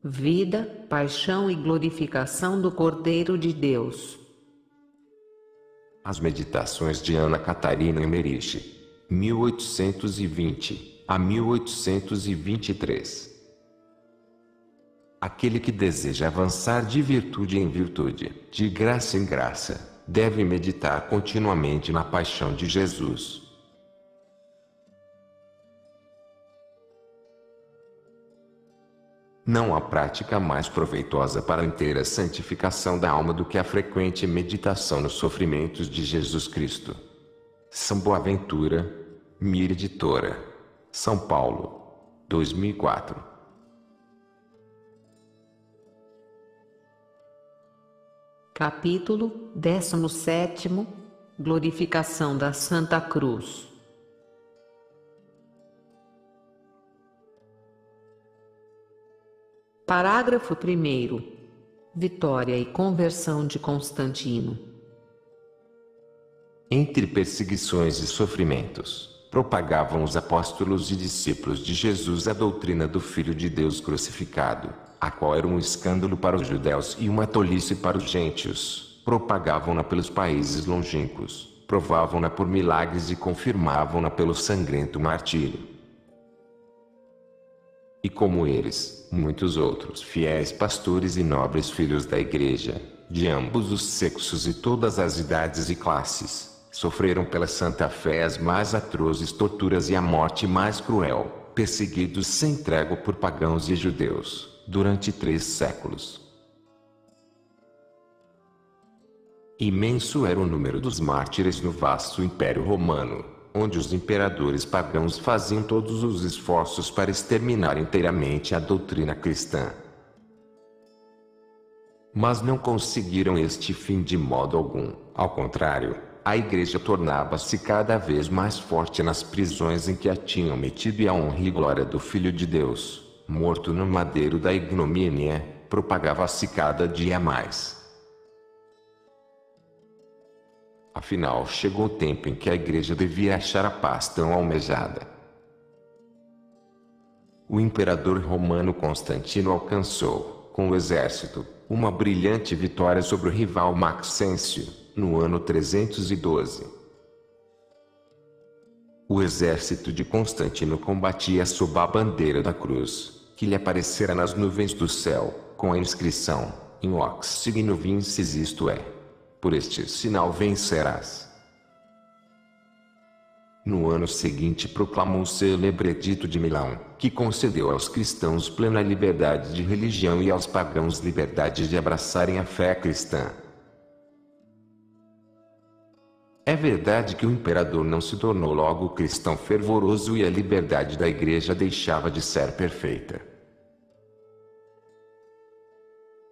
vida, paixão e glorificação do Cordeiro de Deus. As Meditações de Ana Catarina Emmerich, 1820 a 1823. Aquele que deseja avançar de virtude em virtude, de graça em graça, deve meditar continuamente na paixão de Jesus. Não há prática mais proveitosa para a inteira santificação da alma do que a frequente meditação nos sofrimentos de Jesus Cristo. São Boaventura, Mir Editora, São Paulo, 2004. Capítulo 17. Glorificação da Santa Cruz. Parágrafo 1º. Vitória e conversão de Constantino. Entre perseguições e sofrimentos, propagavam os apóstolos e discípulos de Jesus a doutrina do Filho de Deus crucificado, a qual era um escândalo para os judeus e uma tolice para os gentios. Propagavam-na pelos países longínquos, provavam-na por milagres e confirmavam-na pelo sangrento martírio. E como eles, muitos outros fiéis pastores e nobres filhos da Igreja, de ambos os sexos e todas as idades e classes, sofreram pela santa fé as mais atrozes torturas e a morte mais cruel, perseguidos sem trégua por pagãos e judeus, durante 3 séculos. Imenso era o número dos mártires no vasto Império Romano, onde os imperadores pagãos faziam todos os esforços para exterminar inteiramente a doutrina cristã. Mas não conseguiram este fim de modo algum. Ao contrário, a Igreja tornava-se cada vez mais forte nas prisões em que a tinham metido, e a honra e glória do Filho de Deus, morto no madeiro da ignomínia, propagava-se cada dia mais. Afinal, chegou o tempo em que a Igreja devia achar a paz tão almejada. O imperador romano Constantino alcançou, com o exército, uma brilhante vitória sobre o rival Maxêncio, no ano 312. O exército de Constantino combatia sob a bandeira da cruz, que lhe aparecera nas nuvens do céu, com a inscrição, in vox signo vinces, isto é, por este sinal vencerás. No ano seguinte proclamou o célebre Edito de Milão, que concedeu aos cristãos plena liberdade de religião e aos pagãos liberdade de abraçarem a fé cristã. É verdade que o imperador não se tornou logo cristão fervoroso e a liberdade da Igreja deixava de ser perfeita.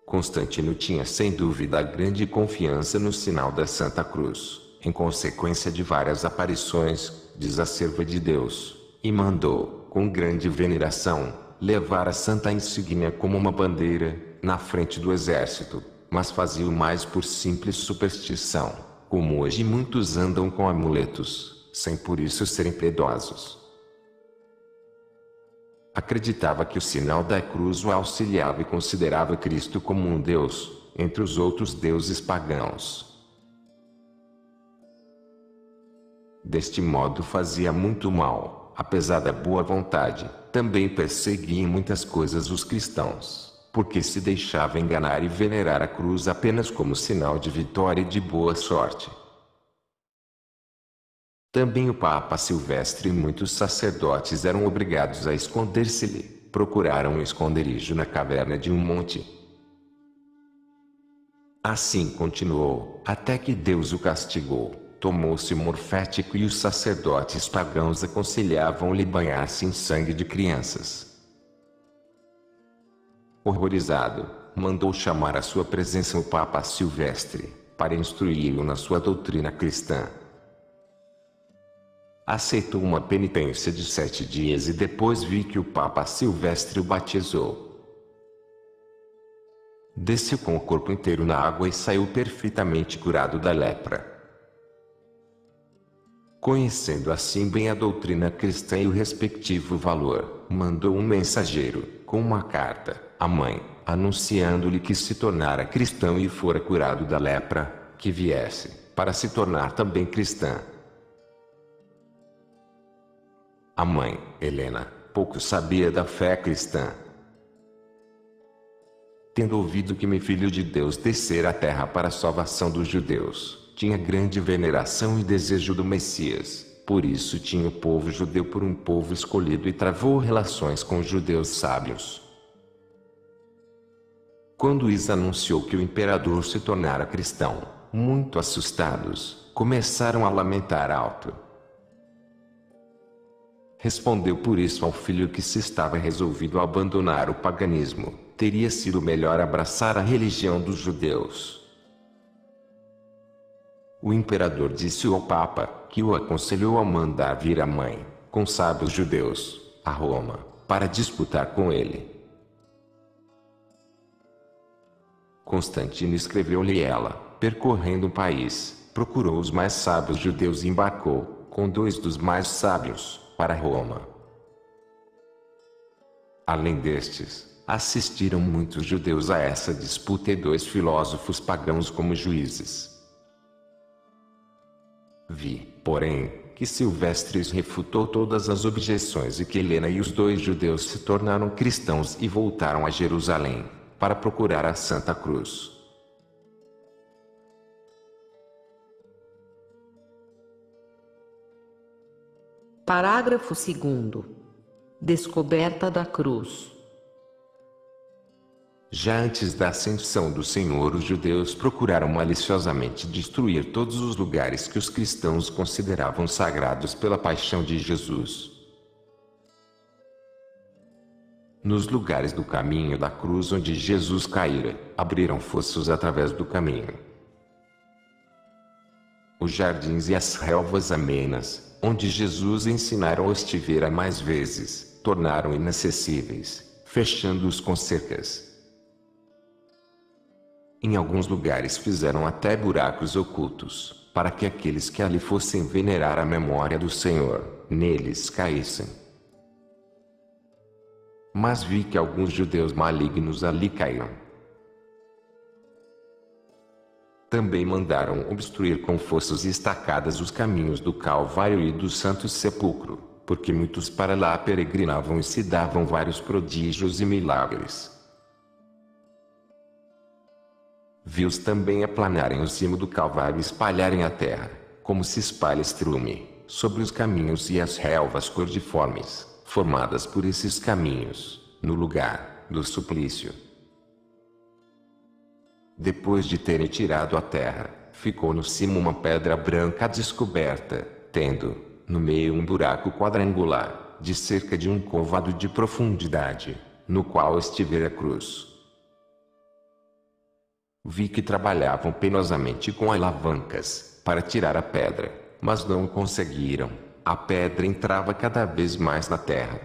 Constantino tinha sem dúvida grande confiança no sinal da Santa Cruz, em consequência de várias aparições, diz a serva de Deus, e mandou, com grande veneração, levar a santa insígnia como uma bandeira, na frente do exército, mas fazia-o mais por simples superstição, como hoje muitos andam com amuletos, sem por isso serem piedosos. Acreditava que o sinal da cruz o auxiliava e considerava Cristo como um Deus, entre os outros deuses pagãos. Deste modo fazia muito mal, apesar da boa vontade, também perseguia em muitas coisas os cristãos, porque se deixava enganar e venerar a cruz apenas como sinal de vitória e de boa sorte. Também o Papa Silvestre e muitos sacerdotes eram obrigados a esconder-se-lhe, procuraram um esconderijo na caverna de um monte. Assim continuou, até que Deus o castigou, tomou-se o morfético e os sacerdotes pagãos aconselhavam-lhe banhar-se em sangue de crianças. Horrorizado, mandou chamar à sua presença o Papa Silvestre, para instruí-lo na sua doutrina cristã. Aceitou uma penitência de 7 dias e depois vi que o Papa Silvestre o batizou. Desceu com o corpo inteiro na água e saiu perfeitamente curado da lepra. Conhecendo assim bem a doutrina cristã e o respectivo valor, mandou um mensageiro, com uma carta, a mãe, anunciando-lhe que se tornara cristão e fora curado da lepra, que viesse, para se tornar também cristã. A mãe, Helena, pouco sabia da fé cristã. Tendo ouvido que meu filho de Deus descer à terra para a salvação dos judeus, tinha grande veneração e desejo do Messias. Por isso tinha o povo judeu por um povo escolhido e travou relações com os judeus sábios. Quando Isa anunciou que o imperador se tornara cristão, muito assustados, começaram a lamentar alto. Respondeu por isso ao filho que se estava resolvido a abandonar o paganismo, teria sido melhor abraçar a religião dos judeus. O imperador disse ao Papa, que o aconselhou a mandar vir a mãe, com sábios judeus, a Roma, para disputar com ele. Constantino escreveu-lhe ela, percorrendo o país, procurou os mais sábios judeus e embarcou, com 2 dos mais sábios, para Roma. Além destes, assistiram muitos judeus a essa disputa e 2 filósofos pagãos como juízes. Vi, porém, que Silvestres refutou todas as objeções e que Helena e os 2 judeus se tornaram cristãos e voltaram a Jerusalém, para procurar a Santa Cruz. Parágrafo 2º. Descoberta da cruz. Já antes da ascensão do Senhor, os judeus procuraram maliciosamente destruir todos os lugares que os cristãos consideravam sagrados pela paixão de Jesus. Nos lugares do caminho da cruz onde Jesus caíra, abriram fossos através do caminho. Os jardins e as relvas amenas, onde Jesus ensinara ou estivera mais vezes, tornaram inacessíveis, fechando-os com cercas. Em alguns lugares fizeram até buracos ocultos, para que aqueles que ali fossem venerar a memória do Senhor, neles caíssem. Mas vi que alguns judeus malignos ali caíram. Também mandaram obstruir com fossos e estacadas os caminhos do Calvário e do Santo Sepulcro, porque muitos para lá peregrinavam e se davam vários prodígios e milagres. Vi-os também aplanarem o cimo do Calvário e espalharem a terra, como se espalha estrume, sobre os caminhos e as relvas cordiformes, formadas por esses caminhos, no lugar do suplício. Depois de terem tirado a terra, ficou no cimo uma pedra branca descoberta, tendo, no meio um buraco quadrangular, de cerca de 1 côvado de profundidade, no qual estivera a cruz. Vi que trabalhavam penosamente com alavancas, para tirar a pedra, mas não conseguiram. A pedra entrava cada vez mais na terra.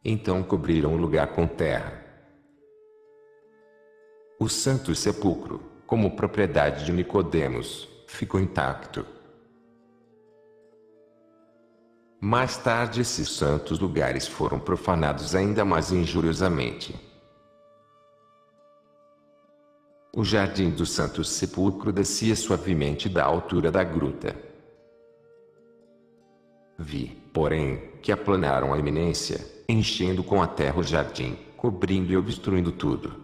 Então cobriram o lugar com terra. O Santo Sepulcro, como propriedade de Nicodemos, ficou intacto. Mais tarde esses santos lugares foram profanados ainda mais injuriosamente. O jardim do Santo Sepulcro descia suavemente da altura da gruta. Vi, porém, que aplanaram a eminência, enchendo com a terra o jardim, cobrindo e obstruindo tudo.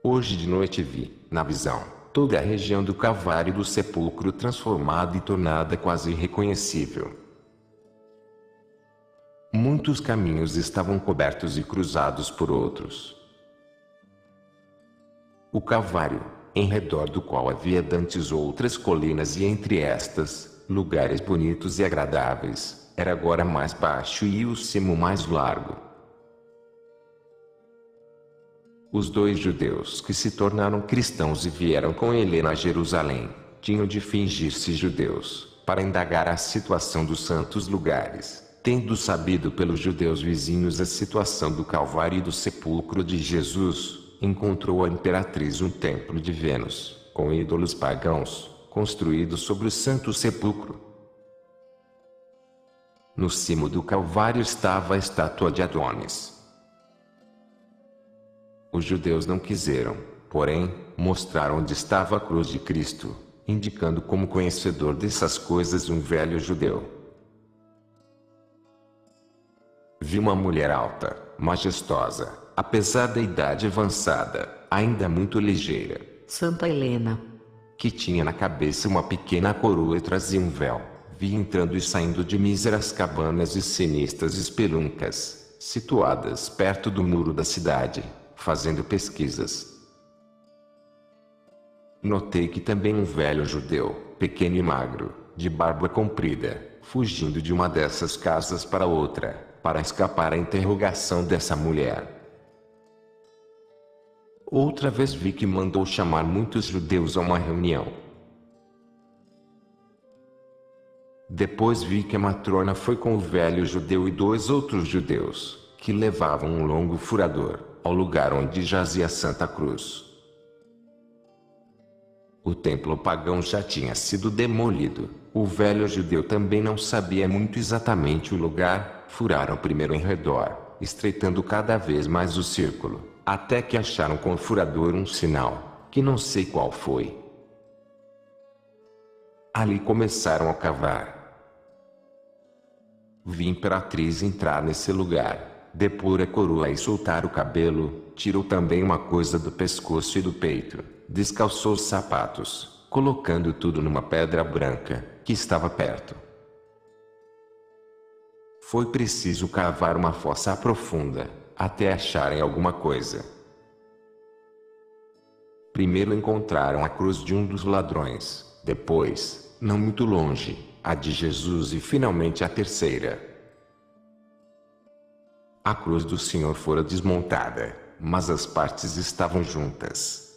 Hoje de noite vi, na visão, toda a região do Calvário e do Sepulcro transformada e tornada quase irreconhecível. Muitos caminhos estavam cobertos e cruzados por outros. O Calvário, em redor do qual havia dantes outras colinas e entre estas, lugares bonitos e agradáveis, era agora mais baixo e o cimo mais largo. Os 2 judeus que se tornaram cristãos e vieram com Helena a Jerusalém, tinham de fingir-se judeus, para indagar a situação dos santos lugares, tendo sabido pelos judeus vizinhos a situação do Calvário e do sepulcro de Jesus. Encontrou a imperatriz um templo de Vênus, com ídolos pagãos, construído sobre o Santo Sepulcro. No cimo do Calvário estava a estátua de Adonis. Os judeus não quiseram, porém, mostrar onde estava a cruz de Cristo, indicando como conhecedor dessas coisas um velho judeu. Vi uma mulher alta, majestosa, apesar da idade avançada, ainda muito ligeira, Santa Helena, que tinha na cabeça uma pequena coroa e trazia um véu. Vi entrando e saindo de míseras cabanas e sinistras espeluncas, situadas perto do muro da cidade, fazendo pesquisas. Notei que também um velho judeu, pequeno e magro, de barba comprida, fugindo de uma dessas casas para outra, para escapar à interrogação dessa mulher. Outra vez vi que mandou chamar muitos judeus a uma reunião. Depois vi que a matrona foi com o velho judeu e 2 outros judeus, que levavam um longo furador, ao lugar onde jazia a Santa Cruz. O templo pagão já tinha sido demolido. O velho judeu também não sabia muito exatamente o lugar. Furaram primeiro em redor, estreitando cada vez mais o círculo, até que acharam com o furador um sinal, que não sei qual foi. Ali começaram a cavar. Vi a imperatriz entrar nesse lugar, depor a coroa e soltar o cabelo, tirou também uma coisa do pescoço e do peito, descalçou os sapatos, colocando tudo numa pedra branca, que estava perto. Foi preciso cavar uma fossa profunda, até acharem alguma coisa. Primeiro encontraram a cruz de um dos ladrões, depois, não muito longe, a de Jesus e finalmente a terceira. A cruz do Senhor fora desmontada, mas as partes estavam juntas.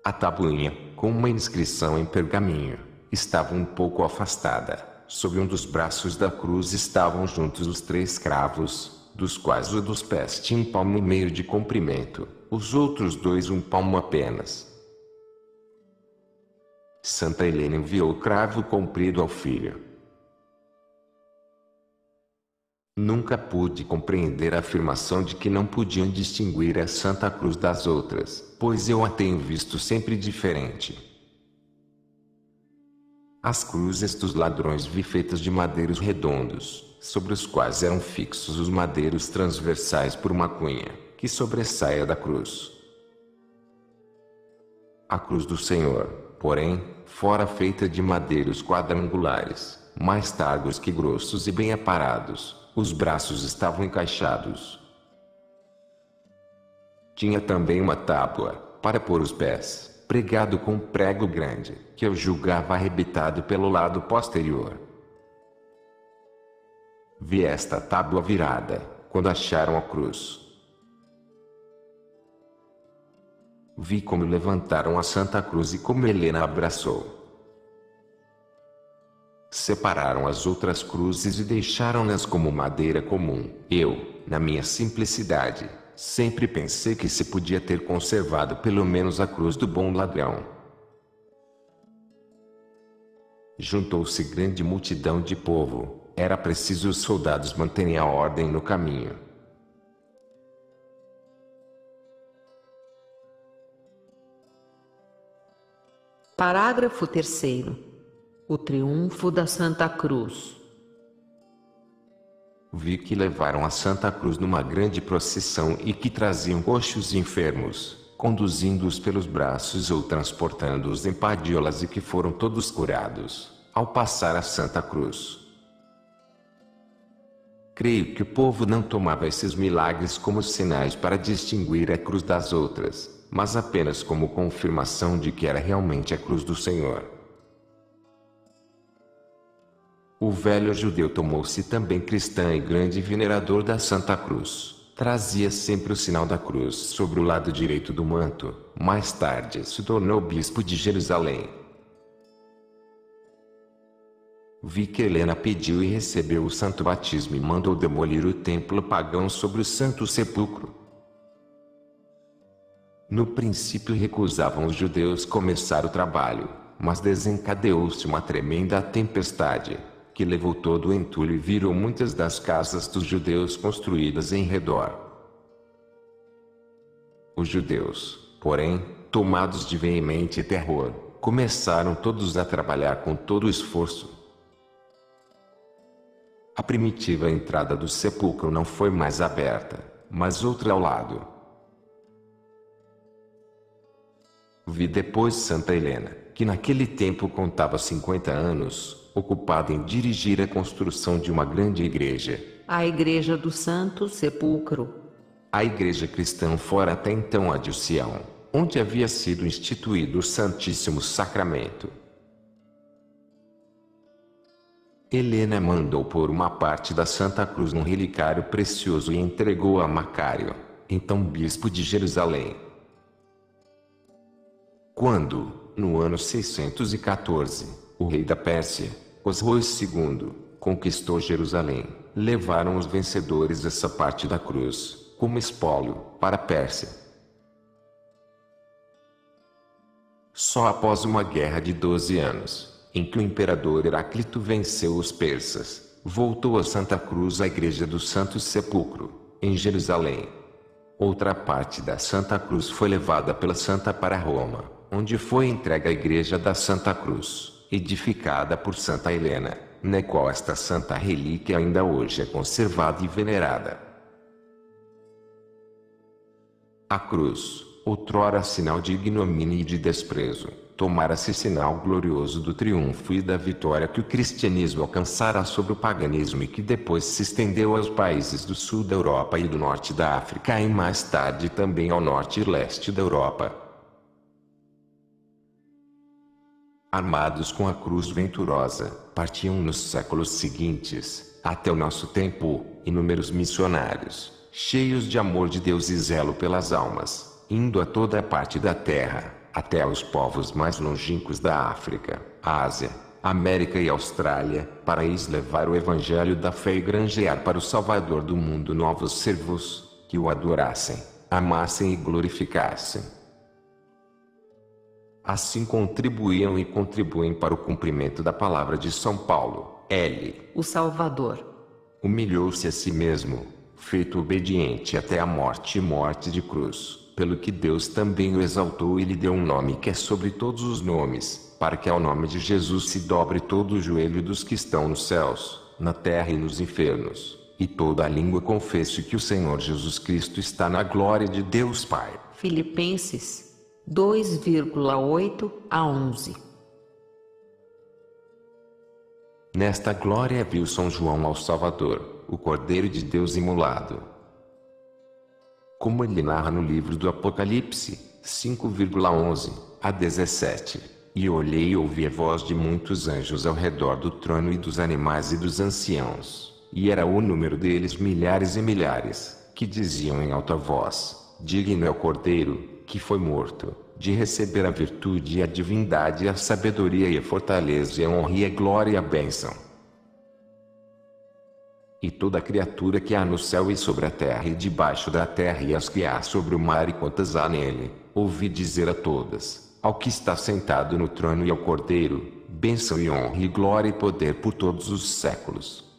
A tabuinha, com uma inscrição em pergaminho, estava um pouco afastada. Sob um dos braços da cruz estavam juntos os 3 cravos, dos quais o dos pés tinha 1,5 palmo de comprimento, os outros 2 1 palmo apenas. Santa Helena enviou o cravo comprido ao filho. Nunca pude compreender a afirmação de que não podiam distinguir a Santa Cruz das outras, pois eu a tenho visto sempre diferente. As cruzes dos ladrões vi feitas de madeiros redondos, sobre os quais eram fixos os madeiros transversais por uma cunha, que sobressaia da cruz. A cruz do Senhor, porém, fora feita de madeiros quadrangulares, mais targos que grossos e bem aparados, os braços estavam encaixados. Tinha também uma tábua, para pôr os pés, pregado com um prego grande, que eu julgava arrebitado pelo lado posterior. Vi esta tábua virada, quando acharam a cruz. Vi como levantaram a Santa Cruz e como Helena a abraçou. Separaram as outras cruzes e deixaram-nas como madeira comum. Eu, na minha simplicidade, sempre pensei que se podia ter conservado pelo menos a cruz do bom ladrão. Juntou-se grande multidão de povo. Era preciso os soldados manterem a ordem no caminho. Parágrafo 3º. O triunfo da Santa Cruz. Vi que levaram a Santa Cruz numa grande procissão e que traziam coxos e enfermos, conduzindo-os pelos braços ou transportando-os em padiolas e que foram todos curados, ao passar a Santa Cruz. Creio que o povo não tomava esses milagres como sinais para distinguir a cruz das outras, mas apenas como confirmação de que era realmente a cruz do Senhor. O velho judeu tomou-se também cristão e grande venerador da Santa Cruz. Trazia sempre o sinal da cruz sobre o lado direito do manto. Mais tarde se tornou bispo de Jerusalém. Vi que Helena pediu e recebeu o santo batismo e mandou demolir o templo pagão sobre o Santo Sepulcro. No princípio recusavam os judeus começar o trabalho, mas desencadeou-se uma tremenda tempestade, que levou todo o entulho e virou muitas das casas dos judeus construídas em redor. Os judeus, porém, tomados de veemente terror, começaram todos a trabalhar com todo o esforço. A primitiva entrada do sepulcro não foi mais aberta, mas outra ao lado. Vi depois Santa Helena, que naquele tempo contava 50 anos, ocupada em dirigir a construção de uma grande igreja. A Igreja do Santo Sepulcro. A igreja cristã fora até então a de Sião, onde havia sido instituído o Santíssimo Sacramento. Helena mandou pôr uma parte da Santa Cruz num relicário precioso e entregou a Macário, então bispo de Jerusalém. Quando, no ano 614, o rei da Pérsia, Osroes II, conquistou Jerusalém, levaram os vencedores essa parte da cruz, como espólio, para a Pérsia. Só após uma guerra de 12 anos, em que o imperador Heraclito venceu os persas, voltou a Santa Cruz à Igreja do Santo Sepulcro, em Jerusalém. Outra parte da Santa Cruz foi levada pela Santa para Roma, onde foi entregue à Igreja da Santa Cruz, edificada por Santa Helena, na qual esta santa relíquia ainda hoje é conservada e venerada. A cruz, outrora sinal de ignomínia e de desprezo, tomara-se sinal glorioso do triunfo e da vitória que o cristianismo alcançara sobre o paganismo e que depois se estendeu aos países do sul da Europa e do norte da África e mais tarde também ao norte e leste da Europa. Armados com a cruz venturosa, partiam nos séculos seguintes, até o nosso tempo, inúmeros missionários, cheios de amor de Deus e zelo pelas almas, indo a toda a parte da terra, até aos povos mais longínquos da África, Ásia, América e Austrália, para eles levar o evangelho da fé e granjear para o Salvador do mundo novos servos, que o adorassem, amassem e glorificassem. Assim contribuíam e contribuem para o cumprimento da palavra de São Paulo, o Salvador. Humilhou-se a si mesmo, feito obediente até a morte e morte de cruz, pelo que Deus também o exaltou e lhe deu um nome que é sobre todos os nomes, para que ao nome de Jesus se dobre todo o joelho dos que estão nos céus, na terra e nos infernos, e toda a língua confesse que o Senhor Jesus Cristo está na glória de Deus Pai. Filipenses 2,8 a 11. Nesta glória viu São João ao Salvador, o Cordeiro de Deus imolado. Como ele narra no livro do Apocalipse, 5,11 a 17. E olhei e ouvi a voz de muitos anjos ao redor do trono e dos animais e dos anciãos, e era o número deles milhares e milhares, que diziam em alta voz: digno é o Cordeiro, que foi morto, de receber a virtude e a divindade e a sabedoria e a fortaleza e a honra e a glória e a bênção. E toda criatura que há no céu e sobre a terra e debaixo da terra e as que há sobre o mar e quantas há nele, ouvi dizer a todas, ao que está sentado no trono e ao Cordeiro, bênção e honra e glória e poder por todos os séculos.